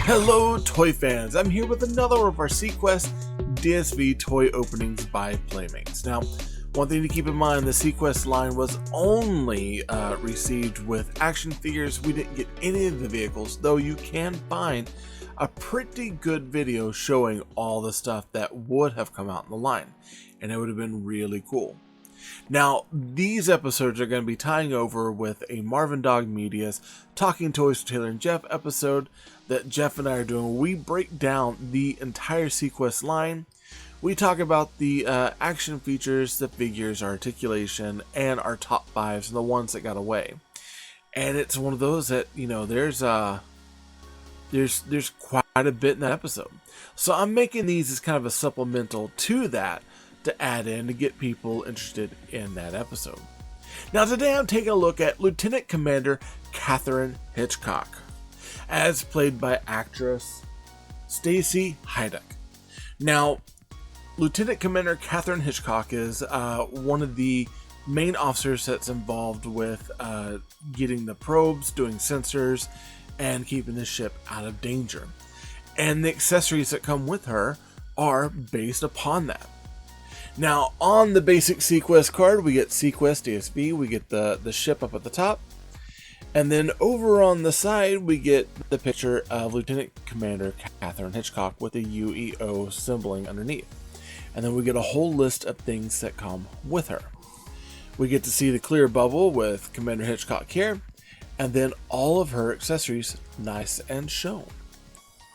Hello toy fans, I'm here with another one of our Sea Quest DSV toy openings by Playmates. Now, one thing to keep in mind, the Sea Quest line was only received with action figures. We didn't get any of the vehicles, though you can find a pretty good video showing all the stuff that would have come out in the line, and it would have been really cool. Now, these episodes are going to be tying over with a Marvin Dog Media's Talking Toys with Taylor and Jeff episode that Jeff and I are doing. We break down the entire Sea Quest line. We talk about the action features, the figures, our articulation, and our top fives and the ones that got away. And it's one of those that, you know, there's quite a bit in that episode. So I'm making these as kind of a supplemental to that to add in to get people interested in that episode. Now today I'm taking a look at Lt Commander Katherine Hitchcock, as played by actress Stacy Haiduk. Now, Lt Commander Katherine Hitchcock is one of the main officers that's involved with getting the probes, doing sensors, and keeping the ship out of danger. And the accessories that come with her are based upon that. Now, on the basic SeaQuest card, we get SeaQuest DSV, we get the ship up at the top, and then over on the side, we get the picture of Lt Commander Katherine Hitchcock with a UEO symboling underneath. And then we get a whole list of things that come with her. We get to see the clear bubble with Commander Hitchcock here, and then all of her accessories nice and shown.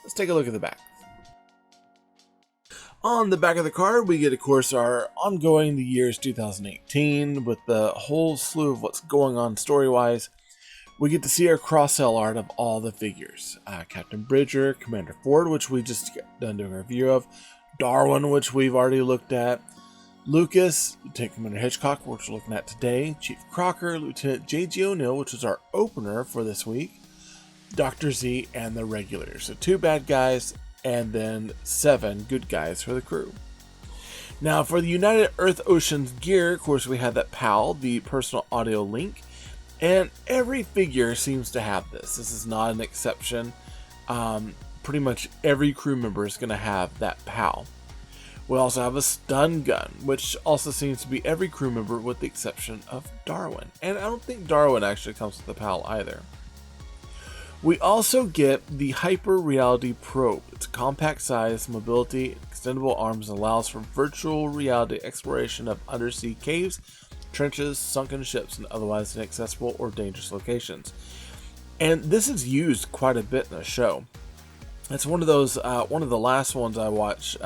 Let's take a look at the back. On the back of the card, we get, of course, our ongoing the years 2018 with the whole slew of what's going on story-wise. We get to see our cross-sell art of all the figures. Captain Bridger, Commander Ford, which we just got done doing a review of. Darwin, which we've already looked at. Lucas, Lieutenant Commander Hitchcock, which we're looking at today. Chief Crocker, Lieutenant J.G. O'Neill, which is our opener for this week. Dr. Z, and the regulars. So 2 bad guys, and then 7 good guys for the crew. Now for the United Earth Oceans gear, of course we have that PAL, the personal audio link, and every figure seems to have this. This is not an exception. Pretty much every crew member is going to have that PAL. We also have a stun gun, which also seems to be every crew member with the exception of Darwin. And I don't think Darwin actually comes with the PAL either. We also get the Hyper Reality Probe. It's a compact size, mobility, extendable arms, and allows for virtual reality exploration of undersea caves, trenches, sunken ships, and otherwise inaccessible or dangerous locations. And this is used quite a bit in the show. It's one of those, one of the last ones I watched,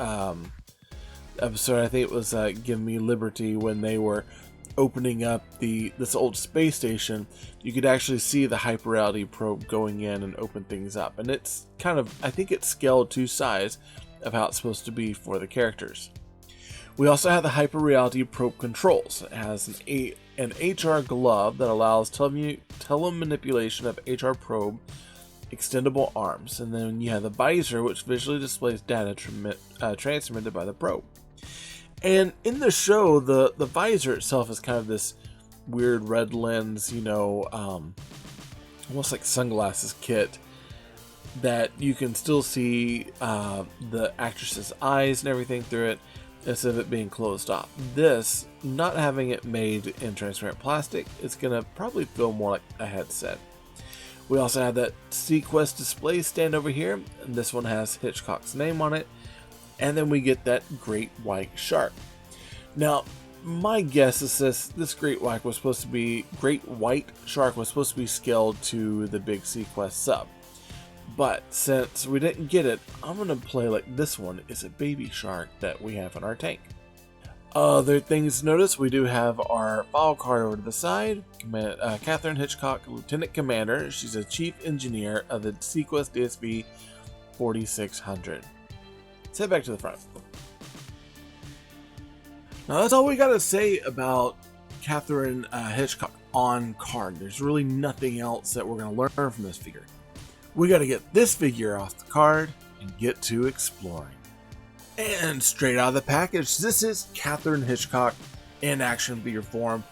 episode, I think it was Give Me Liberty, when they were opening up this old space station. You could actually see the hyper reality probe going in and open things up, and it's kind of, I think it's scaled to size of how it's supposed to be for the characters. We also have the hyper reality probe controls. It has an HR glove that allows telemanipulation of HR probe, extendable arms, and then you have the visor, which visually displays data transmitted by the probe. And in the show, the visor itself is kind of this weird red lens, you know, almost like sunglasses kit that you can still see the actress's eyes and everything through it instead of it being closed off. This, not having it made in transparent plastic, it's going to probably feel more like a headset. We also have that Sea Quest display stand over here, and this one has Hitchcock's name on it. And then we get that great white shark. Now, my guess is this great white shark was supposed to be scaled to the big Sea Quest sub. But since we didn't get it, I'm going to play like this one is a baby shark that we have in our tank. Other things to notice, we do have our file card over to the side. Katherine Hitchcock, Lieutenant Commander. She's a Chief Engineer of the Sea Quest DSV 4600. Let's head back to the front. Now that's all we gotta say about Katherine Hitchcock on card. There's really nothing else that we're gonna learn from this figure. We gotta get this figure off the card and get to exploring. And straight out of the package, this is Katherine Hitchcock in action figure form.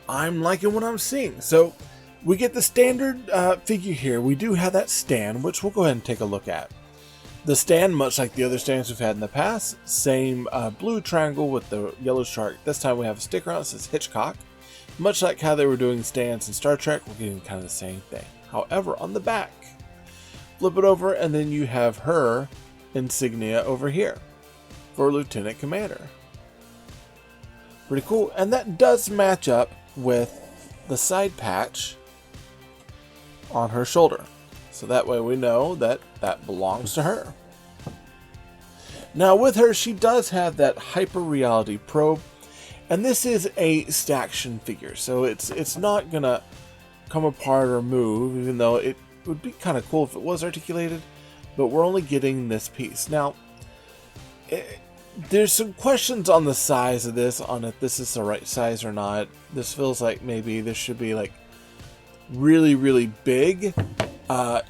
I'm liking what I'm seeing. So we get the standard figure here. We do have that stand, which we'll go ahead and take a look at. The stand, much like the other stands we've had in the past, same blue triangle with the yellow shark. This time we have a sticker on it that says Hitchcock. Much like how they were doing stands in Star Trek, we're getting kind of the same thing. However, on the back, flip it over and then you have her insignia over here for Lieutenant Commander. Pretty cool. And that does match up with the side patch on her shoulder. So that way we know that that belongs to her. Now with her, she does have that hyper reality probe. And this is a action figure. So it's not going to come apart or move, even though it would be kind of cool if it was articulated. But we're only getting this piece. Now, there's some questions on the size of this, on if this is the right size or not. This feels like maybe this should be like really, really big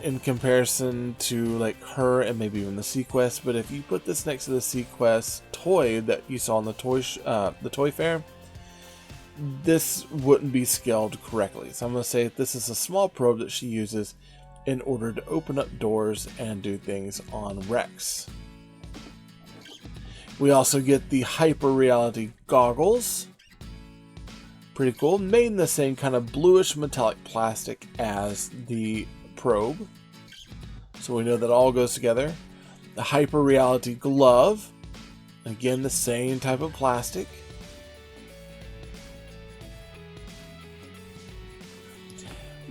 in comparison to like her and maybe even the SeaQuest. But if you put this next to the SeaQuest toy that you saw in the toy fair, this wouldn't be scaled correctly. So I'm going to say this is a small probe that she uses in order to open up doors and do things on wrecks. We also get the hyper reality goggles. Pretty cool. Made in the same kind of bluish metallic plastic as the probe. So we know that all goes together. The hyper reality glove. Again, the same type of plastic.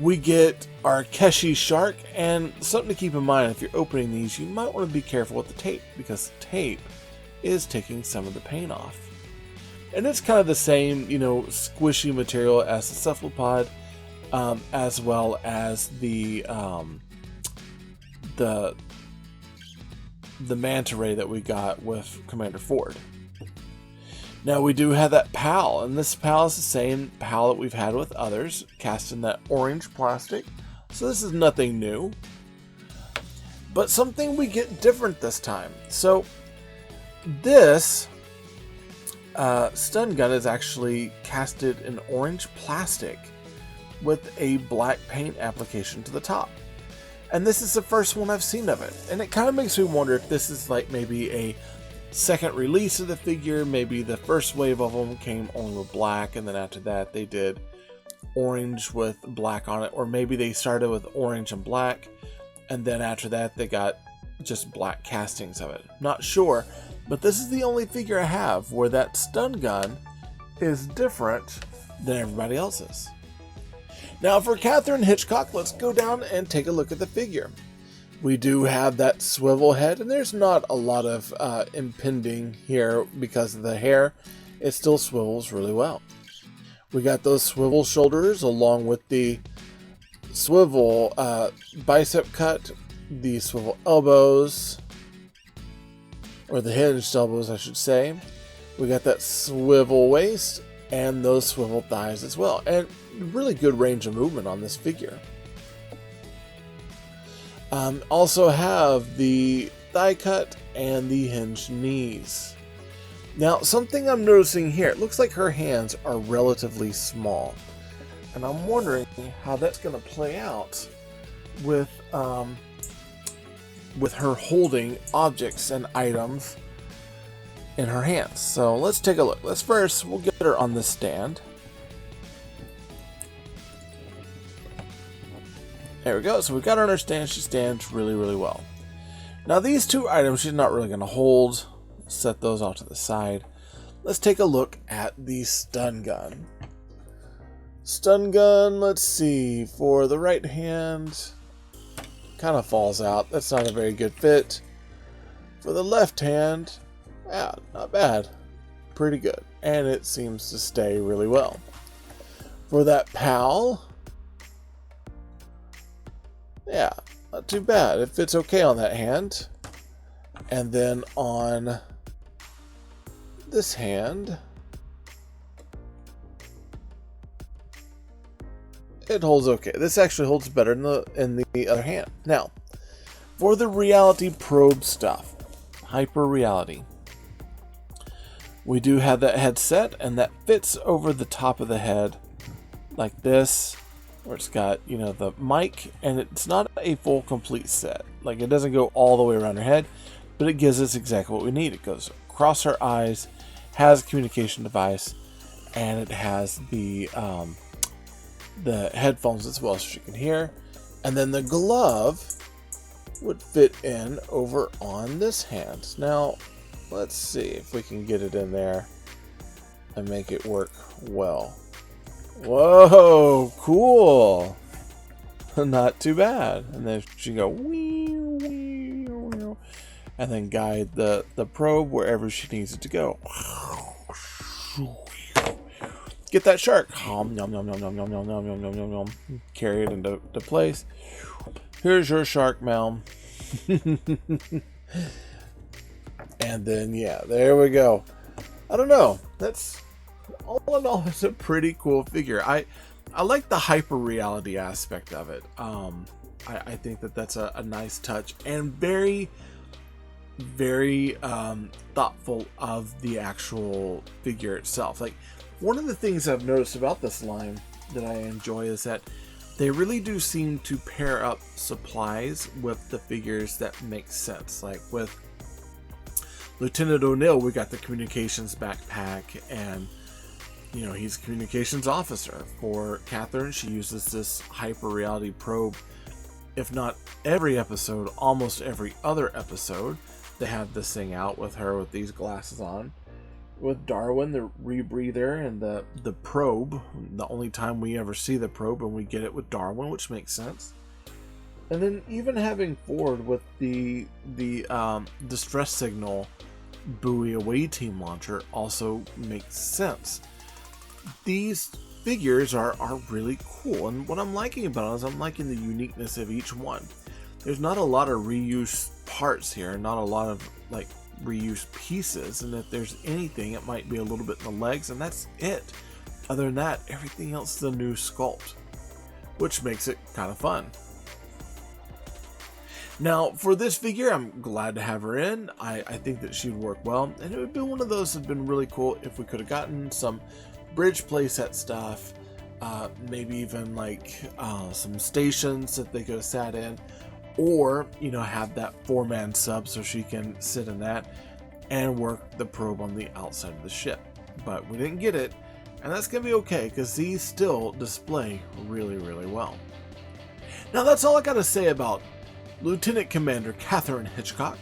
We get our Keshi shark, and something to keep in mind if you're opening these, you might want to be careful with the tape, because the tape is taking some of the paint off. And it's kind of the same, you know, squishy material as the cephalopod, as well as the manta ray that we got with Commander Ford. Now we do have that PAL, and this PAL is the same PAL that we've had with others, cast in that orange plastic. So this is nothing new, but something we get different this time. So this stun gun is actually casted in orange plastic with a black paint application to the top. And this is the first one I've seen of it. And it kind of makes me wonder if this is like maybe a second release of the figure. Maybe the first wave of them came only with black, and then after that they did orange with black on it. Or maybe they started with orange and black, and then after that they got just black castings of it. Not sure, but this is the only figure I have where that stun gun is different than everybody else's. Now for Katherine Hitchcock, let's go down and take a look at the figure. We do have that swivel head, and there's not a lot of impinging here because of the hair. It still swivels really well. We got those swivel shoulders along with the swivel bicep cut, the swivel elbows, or the hinged elbows I should say. We got that swivel waist and those swivel thighs as well, and really good range of movement on this figure. Also have the thigh cut and the hinged knees. Now something I'm noticing here, it looks like her hands are relatively small, and I'm wondering how that's going to play out with her holding objects and items in her hands. So let's take a look. We'll get her on the stand. There we go. So we've got her on her stand. She stands really, really well. Now these two items she's not really going to hold. Set those off to the side. Let's take a look at the stun gun. Stun gun, let's see. For the right hand, kind of falls out. That's not a very good fit. For the left hand, yeah, not bad. Pretty good. And it seems to stay really well. For that PAL, yeah, not too bad. It fits okay on that hand. And then on this hand, it holds okay. This actually holds better in the other hand. Now, for the reality probe stuff, hyper reality, we do have that headset, and that fits over the top of the head like this, where it's got, you know, the mic, and it's not a full complete set. Like, it doesn't go all the way around her head, but it gives us exactly what we need. It goes across her eyes, has a communication device, and it has the headphones as well, so she can hear. And then the glove would fit in over on this hand. Now, let's see if we can get it in there and make it work well. Whoa, cool. Not too bad. And then she can go wee, wee, wee, and then guide the probe wherever she needs it to go. Get that shark. Nom, nom, nom, nom, nom, nom, nom, nom, nom, nom, nom. Carry it into place. Here's your shark, Mel. And then, yeah, there we go. I don't know. That's, all in all, it's a pretty cool figure. I like the hyper reality aspect of it. I think that that's a nice touch, and very, very thoughtful of the actual figure itself. Like, one of the things I've noticed about this line that I enjoy is that they really do seem to pair up supplies with the figures that make sense. Like with Lieutenant O'Neill, we got the communications backpack, and you know, he's a communications officer. For Katherine, she uses this hyper reality probe, if not every episode, almost every other episode. They have this thing out with her with these glasses on. With Darwin, the rebreather and the probe, the only time we ever see the probe, and we get it with Darwin, which makes sense. And then even having Ford with the distress signal buoy away team launcher also makes sense. These figures are really cool, and what I'm liking about it is I'm liking the uniqueness of each one. There's not a lot of reuse parts here, not a lot of like reuse pieces, and if there's anything, it might be a little bit in the legs, and that's it. Other than that, everything else is a new sculpt, which makes it kind of fun. Now, for this figure, I'm glad to have her in. I think that she'd work well, and it would be one of those that would have been really cool if we could have gotten some bridge playset stuff, maybe even like some stations that they could have sat in, or, you know, have that 4-man sub so she can sit in that and work the probe on the outside of the ship. But we didn't get it, and that's going to be okay, because these still display really, really well. Now, that's all I got to say about Lt Commander Katherine Hitchcock.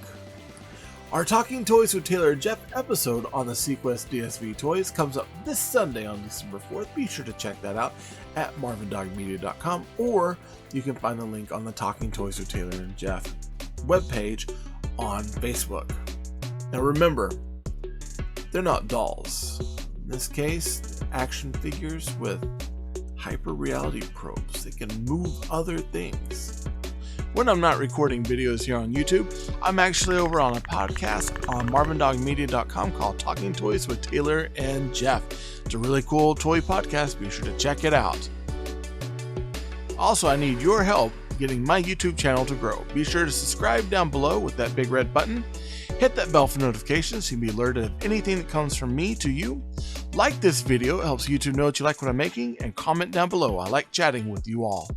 Our Talking Toys with Taylor and Jeff episode on the Sea Quest DSV toys comes up this Sunday on December 4th. Be sure to check that out at marvindogmedia.com, or you can find the link on the Talking Toys with Taylor and Jeff webpage on Facebook. Now remember, they're not dolls. In this case, action figures with hyper reality probes. They can move other things. When I'm not recording videos here on YouTube, I'm actually over on a podcast on marvindogmedia.com called Talking Toys with Taylor and Jeff. It's a really cool toy podcast. Be sure to check it out. Also, I need your help getting my YouTube channel to grow. Be sure to subscribe down below with that big red button. Hit that bell for notifications so you can be alerted of anything that comes from me to you. Like this video, it helps YouTube know that you like what I'm making, and comment down below. I like chatting with you all.